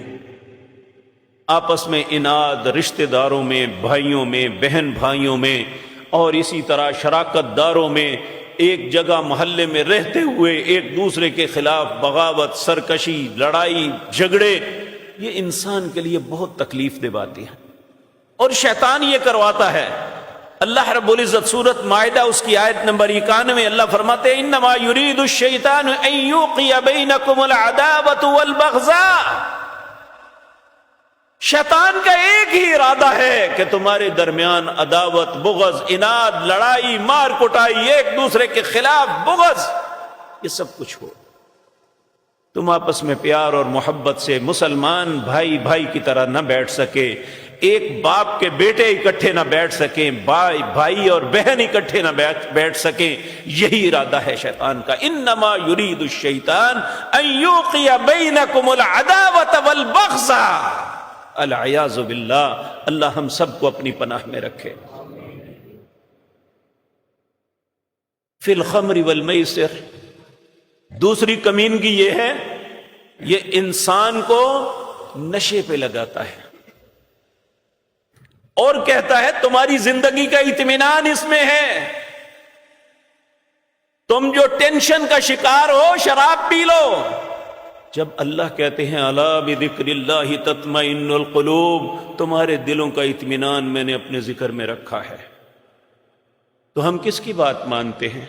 S1: آپس میں، اناد رشتہ داروں میں، بھائیوں میں، بہن بھائیوں میں، اور اسی طرح شراکت داروں میں، ایک جگہ محلے میں رہتے ہوئے ایک دوسرے کے خلاف بغاوت، سرکشی، لڑائی، جھگڑے. یہ انسان کے لیے بہت تکلیف دہ باتیں ہیں اور شیطان یہ کرواتا ہے. اللہ رب العزت سورۃ مائدہ اس کی آیت نمبر 91 اللہ فرماتے ہیں انما یرید الشیطان ان یوقع بینکم العداوۃ والبغضاء. شیطان کا ایک ہی ارادہ ہے کہ تمہارے درمیان عداوت، بغض، اناد، لڑائی، مار کٹائی، ایک دوسرے کے خلاف بغض، یہ سب کچھ ہو. تم آپس میں پیار اور محبت سے مسلمان بھائی بھائی کی طرح نہ بیٹھ سکے، ایک باپ کے بیٹے اکٹھے نہ بیٹھ سکیں، بھائی اور بہن اکٹھے نہ بیٹھ سکیں. یہی ارادہ ہے شیطان کا. انما یرید الشیطان ان یوقع بینکم العداوۃ والبغضاء. العیاذ باللہ. اللہ ہم سب کو اپنی پناہ میں رکھے. فی الخمر والمیسر. دوسری کمینگی یہ ہے، یہ انسان کو نشے پہ لگاتا ہے اور کہتا ہے تمہاری زندگی کا اطمینان اس میں ہے. تم جو ٹینشن کا شکار ہو شراب پی لو. جب اللہ کہتے ہیں الا بذکر اللہ تطمئن القلوب، تمہارے دلوں کا اطمینان میں نے اپنے ذکر میں رکھا ہے، تو ہم کس کی بات مانتے ہیں؟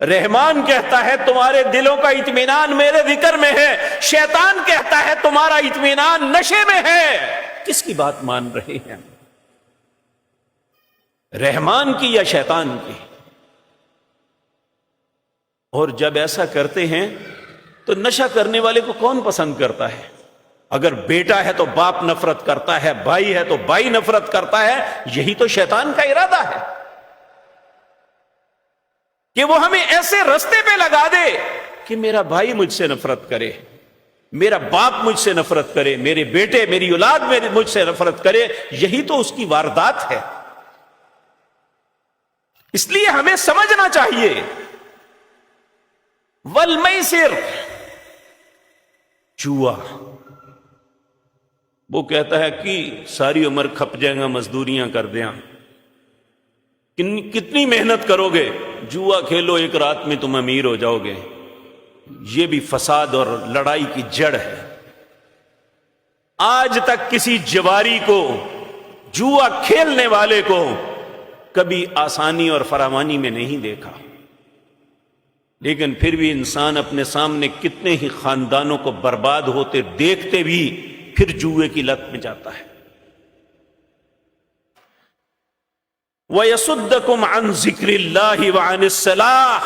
S1: رحمان کہتا ہے تمہارے دلوں کا اطمینان میرے ذکر میں ہے، شیطان کہتا ہے تمہارا اطمینان نشے میں ہے. کس کی بات مان رہے ہیں؟ رحمان کی یا شیطان کی؟ اور جب ایسا کرتے ہیں تو نشہ کرنے والے کو کون پسند کرتا ہے؟ اگر بیٹا ہے تو باپ نفرت کرتا ہے، بھائی ہے تو بھائی نفرت کرتا ہے. یہی تو شیطان کا ارادہ ہے کہ وہ ہمیں ایسے رستے پہ لگا دے کہ میرا بھائی مجھ سے نفرت کرے، میرا باپ مجھ سے نفرت کرے، میرے بیٹے، میری اولاد مجھ سے نفرت کرے. یہی تو اس کی واردات ہے. اس لیے ہمیں سمجھنا چاہیے. والمیسر، جوا. وہ کہتا ہے کہ ساری عمر کھپ جائے گا، مزدوریاں کر دیں، کتنی محنت کرو گے؟ جوا کھیلو، ایک رات میں تم امیر ہو جاؤ گے. یہ بھی فساد اور لڑائی کی جڑ ہے. آج تک کسی جواری کو، جوا کھیلنے والے کو کبھی آسانی اور فراوانی میں نہیں دیکھا. لیکن پھر بھی انسان اپنے سامنے کتنے ہی خاندانوں کو برباد ہوتے دیکھتے بھی پھر جوئے کی لت میں جاتا ہے. وَيَصُدَّكُمْ عَنْ ذِكْرِ اللَّهِ وَعَنِ الصَّلَاةِ.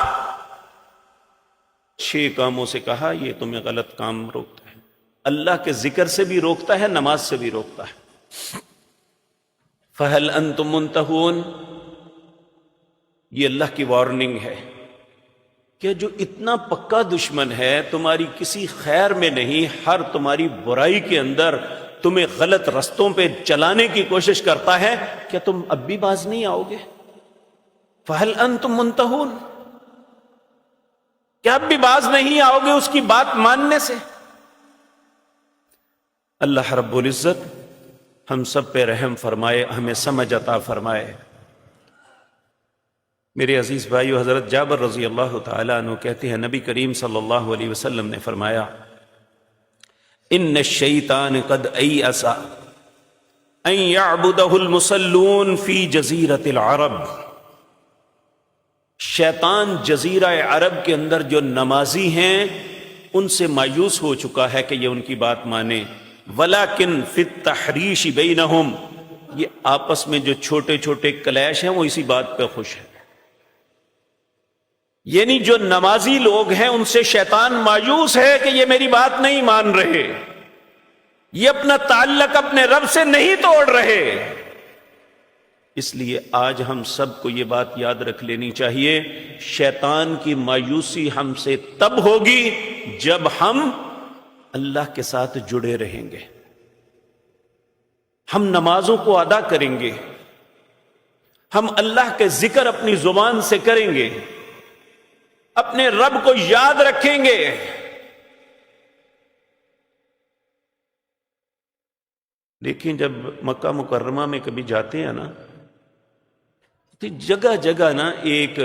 S1: 6 کاموں سے کہا یہ تمہیں غلط کام روکتا ہے. اللہ کے ذکر سے بھی روکتا ہے، نماز سے بھی روکتا ہے. فَهَلْ أَنْتُمْ مُنْتَهُونَ. یہ اللہ کی وارننگ ہے. کہ جو اتنا پکا دشمن ہے، تمہاری کسی خیر میں نہیں، ہر تمہاری برائی کے اندر تمہیں غلط رستوں پہ چلانے کی کوشش کرتا ہے، کیا تم اب بھی باز نہیں آؤ گے؟ فَهَلْ أَنْتُمْ مُنْتَهُونَ، کیا اب بھی باز نہیں آؤ گے اس کی بات ماننے سے؟ اللہ رب العزت ہم سب پہ رحم فرمائے، ہمیں سمجھ عطا فرمائے۔ میرے عزیز بھائیو، حضرت جابر رضی اللہ تعالیٰ عنہ کہتے ہیں نبی کریم صلی اللہ علیہ وسلم نے فرمایا ان الشیطان قد ایأس ان یعبدہ المصلون فی جزیرۃ العرب، شیطان جزیرہ عرب کے اندر جو نمازی ہیں ان سے مایوس ہو چکا ہے کہ یہ ان کی بات مانے، ولیکن فی التحریش بینہم، یہ آپس میں جو چھوٹے چھوٹے کلیش ہیں وہ اسی بات پہ خوش ہیں۔ یعنی جو نمازی لوگ ہیں ان سے شیطان مایوس ہے کہ یہ میری بات نہیں مان رہے، یہ اپنا تعلق اپنے رب سے نہیں توڑ رہے۔ اس لیے آج ہم سب کو یہ بات یاد رکھ لینی چاہیے، شیطان کی مایوسی ہم سے تب ہوگی جب ہم اللہ کے ساتھ جڑے رہیں گے، ہم نمازوں کو ادا کریں گے، ہم اللہ کے ذکر اپنی زبان سے کریں گے، اپنے رب کو یاد رکھیں گے۔ لیکن جب مکہ مکرمہ میں کبھی جاتے ہیں نا تو جگہ جگہ نا ایک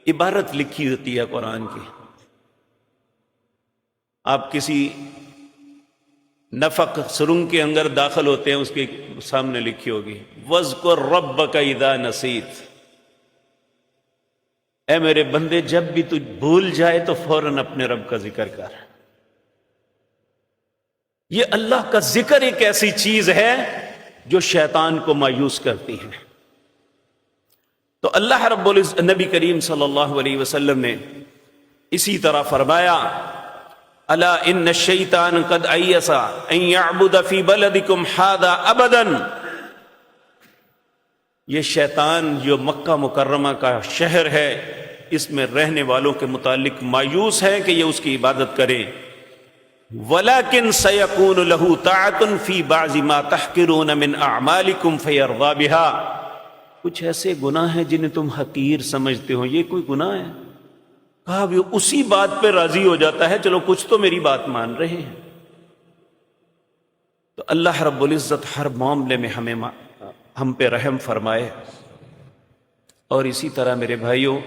S1: عبارت لکھی ہوتی ہے قرآن کی، آپ کسی نفق سرنگ کے اندر داخل ہوتے ہیں، اس کے سامنے لکھی ہوگی وَاذْكُرْ رَبَّكَ إِذَا نَسِيتَ، اے میرے بندے جب بھی تو بھول جائے تو فوراً اپنے رب کا ذکر کر۔ یہ اللہ کا ذکر ایک ایسی چیز ہے جو شیطان کو مایوس کرتی ہے۔ تو اللہ رب العزت نبی کریم صلی اللہ علیہ وسلم نے اسی طرح فرمایا الا ان الشیطان قد ایس ان یعبد فی بلدکم ھذا ابدا، یہ شیطان جو مکہ مکرمہ کا شہر ہے اس میں رہنے والوں کے متعلق مایوس ہے کہ یہ اس کی عبادت کرے، ولیکن سیکون لہ طاعۃ فی بعض ما تحقرون من اعمالکم فیرضی بہا، کچھ ایسے گناہ ہیں جنہیں تم حقیر سمجھتے ہو، یہ کوئی گناہ ہے؟ کہا وہ اسی بات پہ راضی ہو جاتا ہے، چلو کچھ تو میری بات مان رہے ہیں۔ تو اللہ رب العزت ہر معاملے میں ہم پہ رحم فرمائے۔ اور اسی طرح میرے بھائیوں،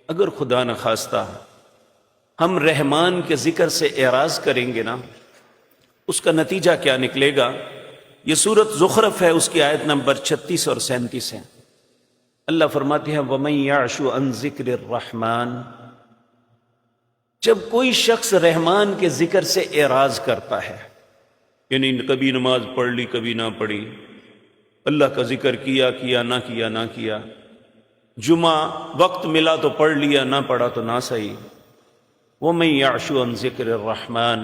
S1: اگر خدا نخواستہ ہم رحمان کے ذکر سے اعراض کریں گے نا، اس کا نتیجہ کیا نکلے گا؟ یہ سورۃ زخرف ہے، اس کی آیت نمبر 36 اور 37 ہے۔ اللہ فرماتے ہیں وَمَن يَعْشُ عَن ذِكْرِ الرَّحْمَنِ، جب کوئی شخص رحمان کے ذکر سے اعراض کرتا ہے، یعنی کبھی نماز پڑھ لی کبھی نہ پڑھی، اللہ کا ذکر کیا نہ کیا نہ کیا، جمعہ وقت ملا تو پڑھ لیا نہ پڑھا تو نہ صحیح، وَمَن يَعْشُ عَن ذِكْرِ الرَّحْمَنِ،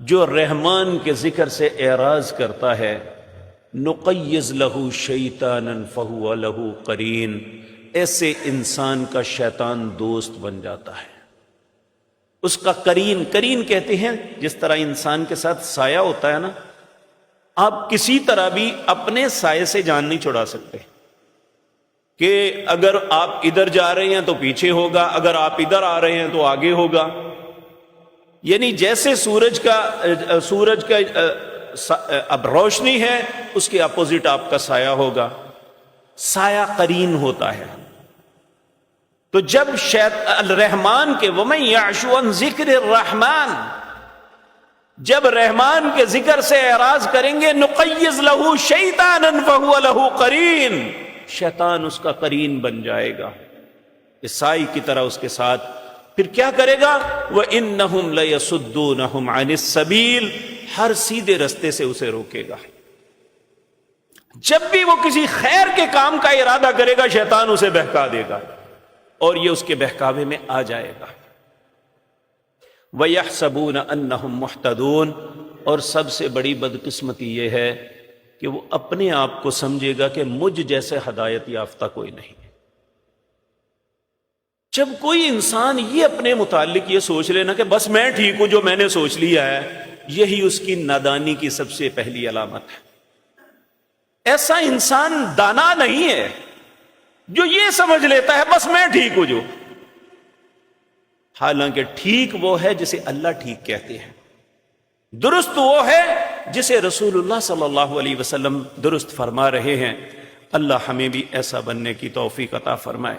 S1: جو رحمان کے ذکر سے اعراض کرتا ہے، نُقَيِّضْ لَهُ شَيْطَانًا فَهُوَ لَهُ قَرِينٌ، ایسے انسان کا شیطان دوست بن جاتا ہے، اس کا قرین کہتے ہیں جس طرح انسان کے ساتھ سایہ ہوتا ہے نا، آپ کسی طرح بھی اپنے سائے سے جان نہیں چھڑا سکتے، کہ اگر آپ ادھر جا رہے ہیں تو پیچھے ہوگا، اگر آپ ادھر آ رہے ہیں تو آگے ہوگا، یعنی جیسے سورج کا اب روشنی ہے، اس کے اپوزٹ آپ کا سایہ ہوگا، سایہ قرین ہوتا ہے۔ تو جب الرحمن کے وَمَن يَعْشُ عَن ذِكْرِ الرَّحْمَنِ، جب رحمان کے ذکر سے اعراض کریں گے، نُقَيِّضْ لَهُ شَيْطَانًا فَهُوَ لَهُ قَرِينٌ، شیطان اس کا قرین بن جائے گا، عیسائی کی طرح اس کے ساتھ۔ پھر کیا کرے گا؟ وَإِنَّهُمْ لَيَصُدُّونَهُمْ عَنِ السَّبِيلِ، ہر سیدھے رستے سے اسے روکے گا۔ جب بھی وہ کسی خیر کے کام کا ارادہ کرے گا، شیطان اسے بہکا دے گا اور یہ اس کے بہکاوے میں آ جائے گا۔ وَيَحْسَبُونَ أَنَّهُمْ مُحْتَدُونَ، اور سب سے بڑی بدقسمتی یہ ہے کہ وہ اپنے آپ کو سمجھے گا کہ مجھ جیسے ہدایت یافتہ کوئی نہیں۔ جب کوئی انسان یہ اپنے متعلق یہ سوچ لینا کہ بس میں ٹھیک ہوں، جو میں نے سوچ لیا ہے، یہی اس کی نادانی کی سب سے پہلی علامت ہے۔ ایسا انسان دانا نہیں ہے جو یہ سمجھ لیتا ہے بس میں ٹھیک ہوں جو، حالانکہ ٹھیک وہ ہے جسے اللہ ٹھیک کہتے ہیں، درست وہ ہے جسے رسول اللہ صلی اللہ علیہ وسلم درست فرما رہے ہیں۔ اللہ ہمیں بھی ایسا بننے کی توفیق عطا فرمائے۔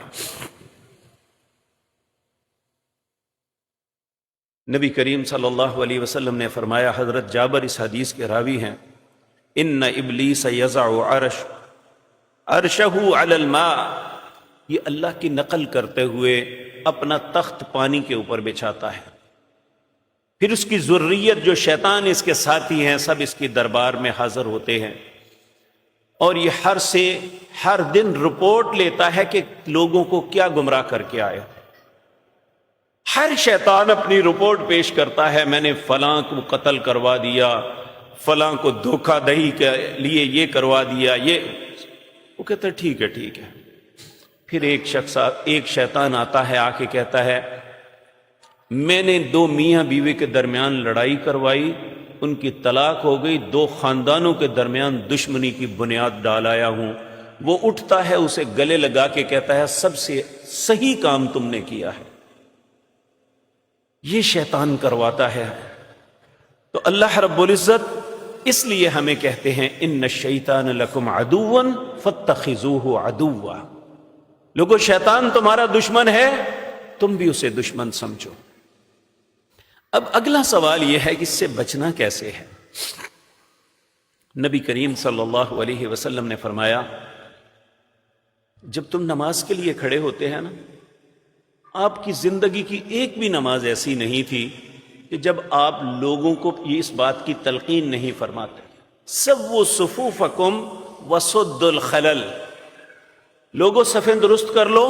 S1: نبی کریم صلی اللہ علیہ وسلم نے فرمایا، حضرت جابر اس حدیث کے راوی ہیں، ان ابلیس یضع عرشہ علی الماء، یہ اللہ کی نقل کرتے ہوئے اپنا تخت پانی کے اوپر بچھاتا ہے، پھر اس کی ذریت جو شیطان اس کے ساتھی ہیں سب اس کی دربار میں حاضر ہوتے ہیں، اور یہ ہر دن رپورٹ لیتا ہے کہ لوگوں کو کیا گمراہ کر کے آئے۔ ہر شیطان اپنی رپورٹ پیش کرتا ہے، میں نے فلاں کو قتل کروا دیا، فلاں کو دھوکہ دہی کے لیے یہ کروا دیا، یہ وہ کہتا ہے ٹھیک ہے ٹھیک ہے۔ پھر ایک شیطان آتا ہے، آ کے کہتا ہے میں نے 2 میاں بیوی کے درمیان لڑائی کروائی، ان کی طلاق ہو گئی، 2 خاندانوں کے درمیان دشمنی کی بنیاد ڈال آیا ہوں۔ وہ اٹھتا ہے، اسے گلے لگا کے کہتا ہے سب سے صحیح کام تم نے کیا ہے۔ یہ شیطان کرواتا ہے۔ تو اللہ رب العزت اس لیے ہمیں کہتے ہیں ان الشیطان لکم عدوا فاتخذوہ عدوا، لوگو شیطان تمہارا دشمن ہے، تم بھی اسے دشمن سمجھو۔ اب اگلا سوال یہ ہے کہ اس سے بچنا کیسے ہے؟ نبی کریم صلی اللہ علیہ وسلم نے فرمایا، جب تم نماز کے لیے کھڑے ہوتے ہیں نا، آپ کی زندگی کی ایک بھی نماز ایسی نہیں تھی کہ جب آپ لوگوں کو یہ اس بات کی تلقین نہیں فرماتے، سووا صفوفکم وسدوا الخلل، لوگوں صفیں درست کر لو،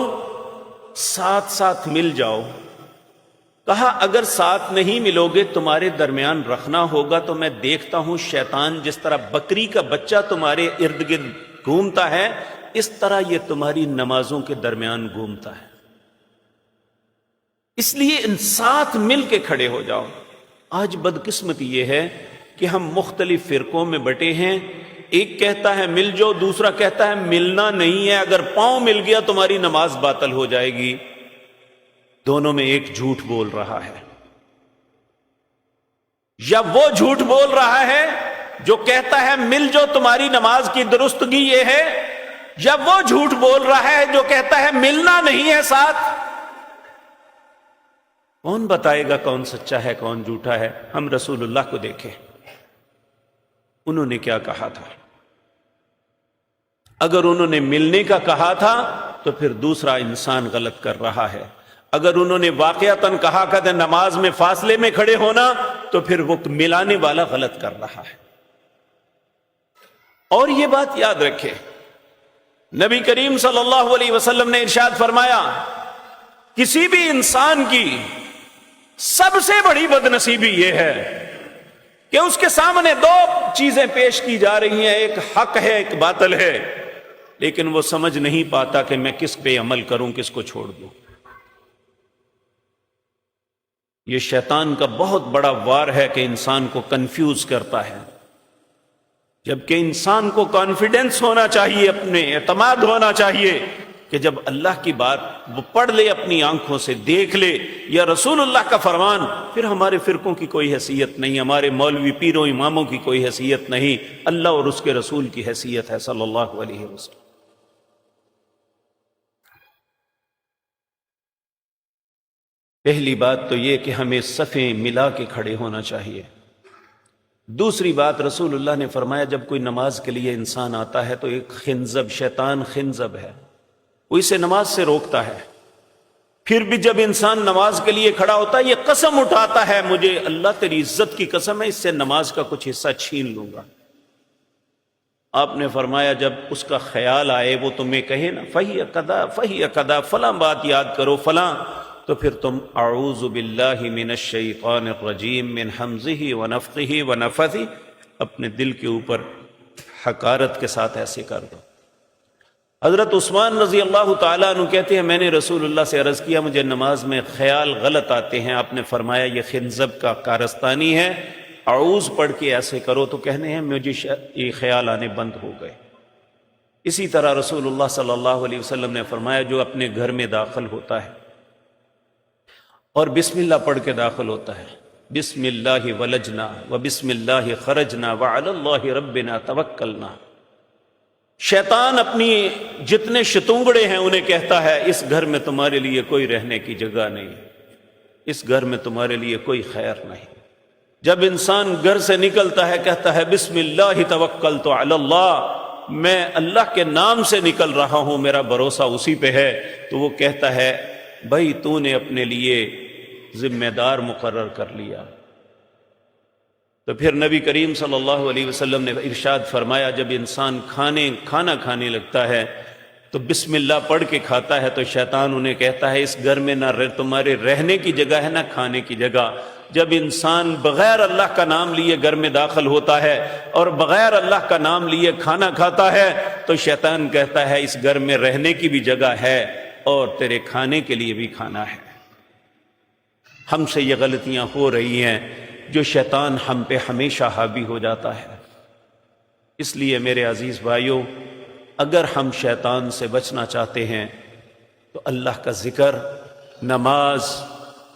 S1: ساتھ ساتھ مل جاؤ۔ کہا اگر ساتھ نہیں ملو گے تمہارے درمیان رکھنا ہوگا تو میں دیکھتا ہوں شیطان جس طرح بکری کا بچہ تمہارے ارد گرد گھومتا ہے، اس طرح یہ تمہاری نمازوں کے درمیان گھومتا ہے۔ اس لیے ان ساتھ مل کے کھڑے ہو جاؤ۔ آج بدقسمتی یہ ہے کہ ہم مختلف فرقوں میں بٹے ہیں، ایک کہتا ہے مل جاؤ، دوسرا کہتا ہے ملنا نہیں ہے، اگر پاؤں مل گیا تمہاری نماز باطل ہو جائے گی۔ دونوں میں ایک جھوٹ بول رہا ہے، یا وہ جھوٹ بول رہا ہے جو کہتا ہے مل جاؤ تمہاری نماز کی درستگی یہ ہے، یا وہ جھوٹ بول رہا ہے جو کہتا ہے ملنا نہیں ہے ساتھ۔ کون بتائے گا کون سچا ہے کون جھوٹا ہے؟ ہم رسول اللہ کو دیکھیں، انہوں نے کیا کہا تھا۔ اگر انہوں نے ملنے کا کہا تھا تو پھر دوسرا انسان غلط کر رہا ہے، اگر انہوں نے واقعتاً کہا کہ نماز میں فاصلے میں کھڑے ہونا تو پھر وہ ملانے والا غلط کر رہا ہے۔ اور یہ بات یاد رکھے، نبی کریم صلی اللہ علیہ وسلم نے ارشاد فرمایا، کسی بھی انسان کی سب سے بڑی بدنصیبی یہ ہے کہ اس کے سامنے 2 چیزیں پیش کی جا رہی ہیں، ایک حق ہے ایک باطل ہے، لیکن وہ سمجھ نہیں پاتا کہ میں کس پہ عمل کروں کس کو چھوڑ دوں۔ یہ شیطان کا بہت بڑا وار ہے کہ انسان کو کنفیوز کرتا ہے، جبکہ انسان کو کانفیڈنس ہونا چاہیے، اپنے اعتماد ہونا چاہیے کہ جب اللہ کی بات وہ پڑھ لے، اپنی آنکھوں سے دیکھ لے، یا رسول اللہ کا فرمان، پھر ہمارے فرقوں کی کوئی حیثیت نہیں، ہمارے مولوی پیروں اماموں کی کوئی حیثیت نہیں، اللہ اور اس کے رسول کی حیثیت ہے صلی اللہ علیہ وسلم۔ پہلی بات تو یہ کہ ہمیں صفیں ملا کے کھڑے ہونا چاہیے۔ دوسری بات، رسول اللہ نے فرمایا جب کوئی نماز کے لیے انسان آتا ہے تو ایک خنزب، شیطان خنزب ہے، وہ اسے نماز سے روکتا ہے۔ پھر بھی جب انسان نماز کے لیے کھڑا ہوتا ہے یہ قسم اٹھاتا ہے، مجھے اللہ تیری عزت کی قسم ہے اس سے نماز کا کچھ حصہ چھین لوں گا۔ آپ نے فرمایا جب اس کا خیال آئے، وہ تمہیں کہے نا فہی قدا فہی قدا، فلاں بات یاد کرو فلاں، تو پھر تم اعوذ باللہ من الشیطان الرجیم من حمزہ ونفخہ ونفثہ اپنے دل کے اوپر حقارت کے ساتھ ایسے کر دو۔ حضرت عثمان رضی اللہ تعالیٰ عنہ کہتے ہیں میں نے رسول اللہ سے عرض کیا مجھے نماز میں خیال غلط آتے ہیں، آپ نے فرمایا یہ خنزب کا کارستانی ہے، اعوذ پڑھ کے ایسے کرو، تو کہنے ہیں مجھے یہ خیال آنے بند ہو گئے۔ اسی طرح رسول اللہ صلی اللہ علیہ وسلم نے فرمایا جو اپنے گھر میں داخل ہوتا ہے اور بسم اللہ پڑھ کے داخل ہوتا ہے، بسم اللہ ولجنا و بسم اللہ خرجنا وعلی اللہ ربنا توکلنا، شیطان اپنی جتنے شتونگڑے ہیں انہیں کہتا ہے اس گھر میں تمہارے لیے کوئی رہنے کی جگہ نہیں، اس گھر میں تمہارے لیے کوئی خیر نہیں۔ جب انسان گھر سے نکلتا ہے کہتا ہے بسم اللہ توکلت علی اللہ، میں اللہ کے نام سے نکل رہا ہوں، میرا بھروسہ اسی پہ ہے، تو وہ کہتا ہے بھائی تو نے اپنے لیے ذمہ دار مقرر کر لیا۔ تو پھر نبی کریم صلی اللہ علیہ وسلم نے ارشاد فرمایا جب انسان کھانا کھانے لگتا ہے تو بسم اللہ پڑھ کے کھاتا ہے تو شیطان انہیں کہتا ہے اس گھر میں نہ تمہارے رہنے کی جگہ ہے نہ کھانے کی جگہ۔ جب انسان بغیر اللہ کا نام لیے گھر میں داخل ہوتا ہے اور بغیر اللہ کا نام لیے کھانا کھاتا ہے تو شیطان کہتا ہے اس گھر میں رہنے کی بھی جگہ ہے اور تیرے کھانے کے لیے بھی کھانا ہے۔ ہم سے یہ غلطیاں ہو رہی ہیں جو شیطان ہم پہ ہمیشہ حاوی ہو جاتا ہے۔ اس لیے میرے عزیز بھائیوں، اگر ہم شیطان سے بچنا چاہتے ہیں تو اللہ کا ذکر، نماز،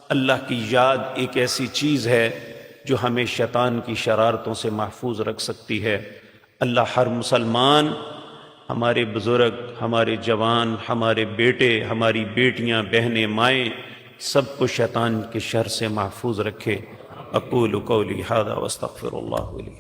S1: اللہ کی یاد ایک ایسی چیز ہے جو ہمیں شیطان کی شرارتوں سے محفوظ رکھ سکتی ہے۔ اللہ ہر مسلمان، ہمارے بزرگ، ہمارے جوان، ہمارے بیٹے، ہماری بیٹیاں، بہنیں، مائیں، سب کو شیطان کے شر سے محفوظ رکھے۔ اقول قولی ھذا واستغفر اللہ لی۔